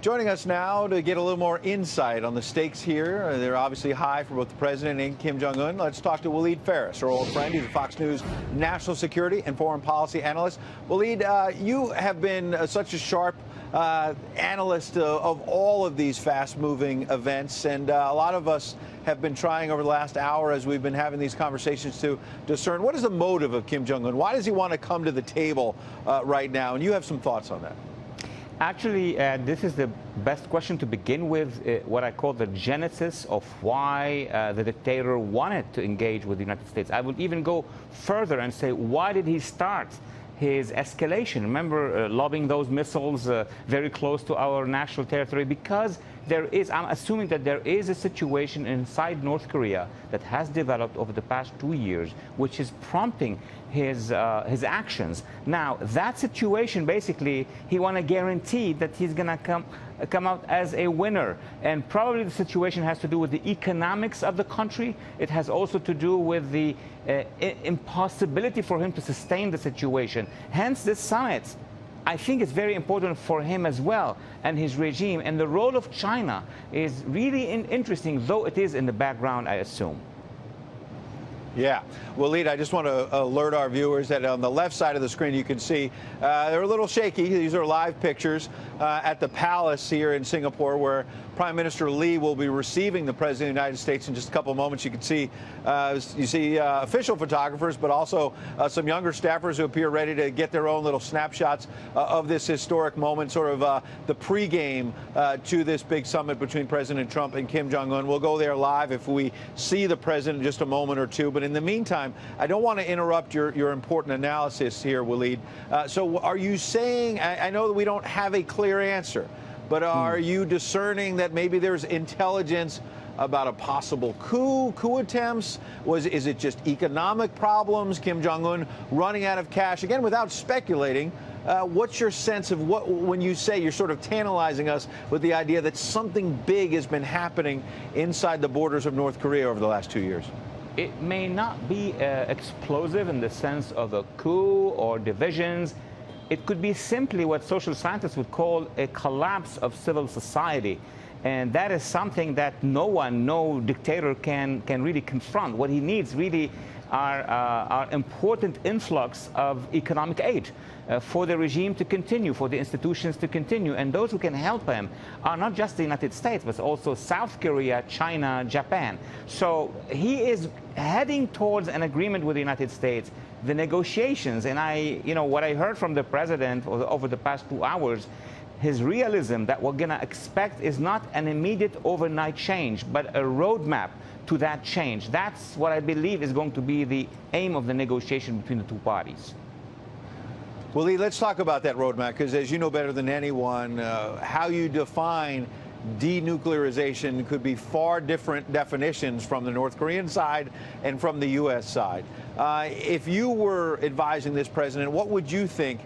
Joining us now to get a little more insight on the stakes here. They're obviously high for both the president and Kim Jong Un. Let's talk to Walid Phares, our old friend. He's a Fox News national security and foreign policy analyst. Walid, you have been such a sharp analyst of all of these fast-moving events, and a lot of us have been trying over the last hour as we've been having these conversations to discern what is the motive of Kim Jong Un. Why does he want to come to the table right now? And you have some thoughts on that. Actually, this is the best question to begin with, what I call the genesis of why the dictator wanted to engage with the United States. I would even go further and say, why did he start his escalation? Remember, lobbing those missiles very close to our national territory? Because there is, I'm assuming that there is a situation inside North Korea that has developed over the past 2 years, which is prompting his actions. Now, that situation, basically, he want to guarantee that he's going to come out as a winner. And probably the situation has to do with the economics of the country. It has also to do with the impossibility for him to sustain the situation. Hence, this summit, I think it's very important for him as well and his regime. And the role of China is really interesting, though it is in the background, I assume. Yeah. Walid, I just want to alert our viewers that on the left side of the screen you can see they're a little shaky. These are live pictures at the palace here in Singapore, where Prime Minister Lee will be receiving the President of the United States in just a couple of moments. You can see official photographers, but also some younger staffers who appear ready to get their own little snapshots of this historic moment, sort of the pregame to this big summit between President Trump and Kim Jong Un. We'll go there live if we see the president in just a moment or two. But in the meantime, I don't want to interrupt your important analysis here, Walid. So are you saying, I know that we don't have a clear answer, but are you discerning that maybe there's intelligence about a possible coup attempts? Is it just economic problems, Kim Jong Un running out of cash? Again, without speculating, what's your sense of when you say you're sort of tantalizing us with the idea that something big has been happening inside the borders of North Korea over the last 2 years? It may not be explosive in the sense of a coup or divisions. It could be simply what social scientists would call a collapse of civil society. And that is something that no dictator can really confront. What he needs really are important influx of economic aid for the regime to continue, for the institutions to continue. And those who can help him are not just the United States, but also South Korea, China, Japan. So he is heading towards an agreement with the United States. The negotiations, and what I heard from the president over the past 2 hours, his realism that we're going to expect is not an immediate overnight change, but a roadmap to that change. That's what I believe is going to be the aim of the negotiation between the two parties. Well, Lee, let's talk about that roadmap, because as you know better than anyone, how you define denuclearization could be far different definitions from the North Korean side and from the U.S. side. If you were advising this president, what would you think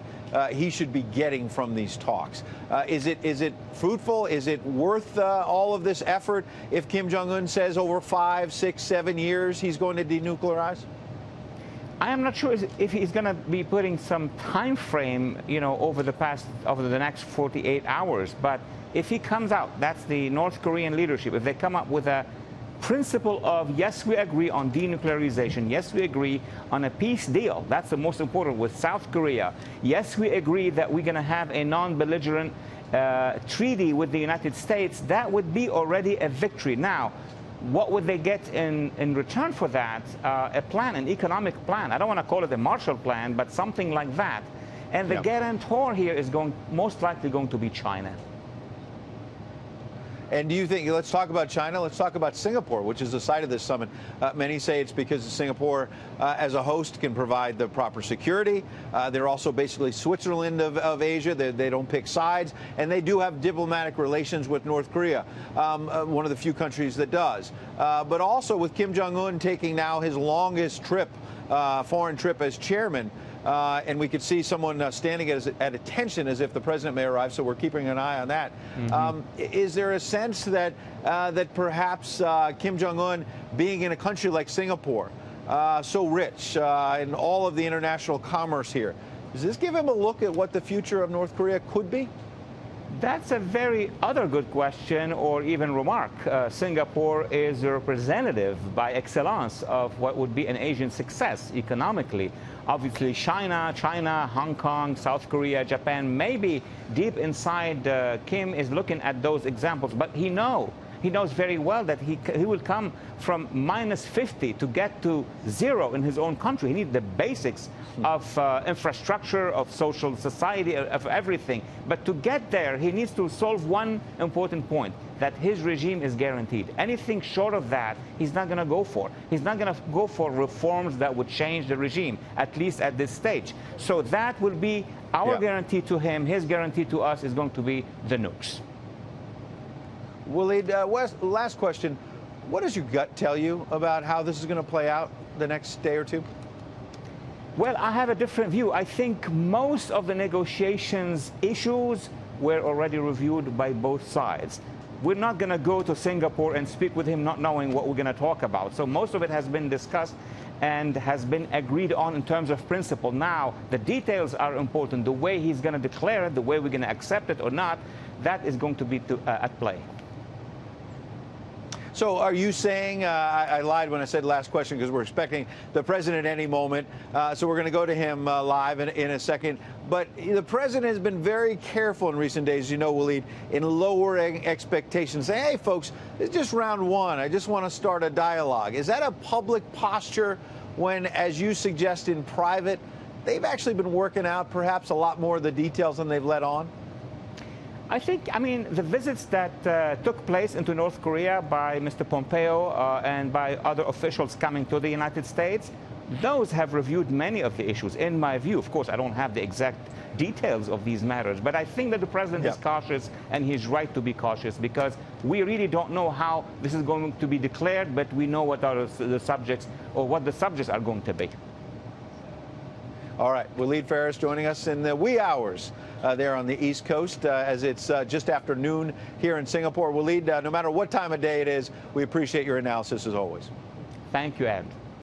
he should be getting from these talks? Is it fruitful? Is it worth all of this effort if Kim Jong Un says over 5, 6, 7 years he's going to denuclearize? I am not sure if he's going to be putting some time frame, over the next 48 hours. But if he comes out, that's the North Korean leadership, if they come up with a principle of, yes, we agree on denuclearization, yes, we agree on a peace deal, that's the most important, with South Korea, yes, we agree that we're going to have a non-belligerent treaty with the United States, that would be already a victory. Now, what would they get in return for that? A plan, an economic plan. I don't want to call it a Marshall Plan, but something like that. And the guarantor here is most likely going to be China. And do you think, let's talk about China, let's talk about Singapore, which is the site of this summit. Many say it's because Singapore, as a host, can provide the proper security. They're also basically Switzerland of Asia. They don't pick sides. And they do have diplomatic relations with North Korea, one of the few countries that does. But also with Kim Jong Un taking now his longest trip, foreign trip as chairman. And we could see someone standing at attention as if the president may arrive, so we're keeping an eye on that. Is there a sense that that perhaps Kim Jong Un, being in a country like Singapore, so rich in all of the international commerce here, does this give him a look at what the future of North Korea could be? That's a very other good question, or even remark. Singapore is a representative by excellence of what would be an Asian success economically. Obviously, China, Hong Kong, South Korea, Japan, maybe deep inside, Kim is looking at those examples, but he knows very well that he will come from -50 to get to 0 in his own country. He needs the basics of infrastructure, of social society, of everything. But to get there, he needs to solve one important point, that his regime is guaranteed. Anything short of that, he's not going to go for. He's not going to go for reforms that would change the regime, at least at this stage. So that will be our guarantee to him. His guarantee to us is going to be the nukes. Walid, last question. What does your gut tell you about how this is going to play out the next day or two? Well, I have a different view. I think most of the negotiations issues were already reviewed by both sides. We're not going to go to Singapore and speak with him not knowing what we're going to talk about. So most of it has been discussed and has been agreed on in terms of principle. Now, the details are important. The way he's going to declare it, the way we're going to accept it or not, that is going to be at play. So are you saying, I lied when I said last question because we're expecting the president any moment, so we're going to go to him live in a second. But the president has been very careful in recent days, you know, Walid, in lowering expectations. Say, hey, folks, it's just round one. I just want to start a dialogue. Is that a public posture when, as you suggest in private, they've actually been working out perhaps a lot more of the details than they've let on? I mean, the visits that took place into North Korea by Mr. Pompeo and by other officials coming to the United States, those have reviewed many of the issues, in my view. Of course, I don't have the exact details of these matters, but I think that the president is cautious, and he's right to be cautious, because we really don't know how this is going to be declared, but we know what are the subjects, or what the subjects are going to be. All right, Walid Phares joining us in the wee hours there on the East Coast as it's just after noon here in Singapore. Walid, no matter what time of day it is, we appreciate your analysis as always. Thank you, Ed.